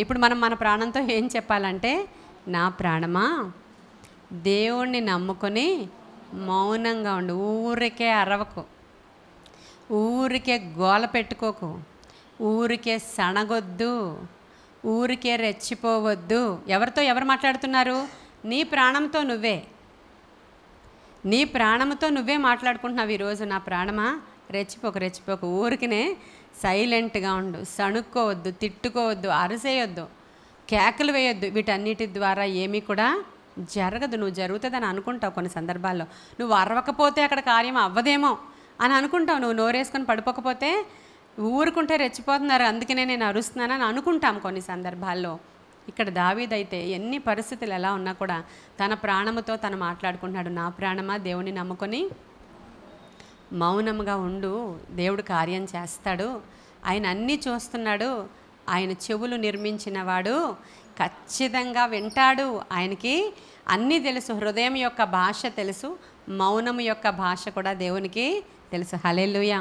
ఇప్పుడు మనం మన ప్రాణంతో ఏం చెప్పాలంటే, నా ప్రాణమా దేవుణ్ణి నమ్ముకొని మౌనంగా ఉండు. ఊరికే అరవకు, ఊరికే గోల పెట్టుకోకు, ఊరికే సణగొద్దు, ఊరికే రెచ్చిపోవద్దు. ఎవరు మాట్లాడుతున్నారు? నీ ప్రాణంతో నువ్వే, నీ ప్రాణంతో నువ్వే మాట్లాడుకుంటున్నావు ఈరోజు. నా ప్రాణమా రెచ్చిపోకు, ఊరికినే సైలెంట్గా ఉండు. సణుక్కోవద్దు, తిట్టుకోవద్దు, అరసేయొద్దు, కేకలు వేయొద్దు. వీటన్నిటి ద్వారా ఏమీ కూడా జరగదు. నువ్వు జరుగుతుందని అనుకుంటావు. కొన్ని సందర్భాల్లో నువ్వు అరవకపోతే అక్కడ కార్యం అవ్వదేమో అని అనుకుంటావు. నువ్వు నోరేసుకొని పడిపోకపోతే ఊరుకుంటే రెచ్చిపోతున్నారు, అందుకనే నేను అరుస్తున్నానని అనుకుంటాం కొన్ని సందర్భాల్లో. ఇక్కడ దావీదైతే ఎన్ని పరిస్థితులు ఎలా ఉన్నా కూడా తన ప్రాణముతో తను మాట్లాడుకుంటున్నాడు. నా ప్రాణమా దేవుని నమ్ముకొని మౌనంగా ఉండు, దేవుడు కార్యం చేస్తాడు, ఆయన అన్నీ చూస్తున్నాడు, ఆయన చెవులు నిర్మించిన వాడు ఖచ్చితంగా వింటాడు, ఆయనకి అన్నీ తెలుసు, హృదయం యొక్క భాష తెలుసు, మౌనము యొక్క భాష కూడా దేవునికి తెలుసు. హల్లెలూయా.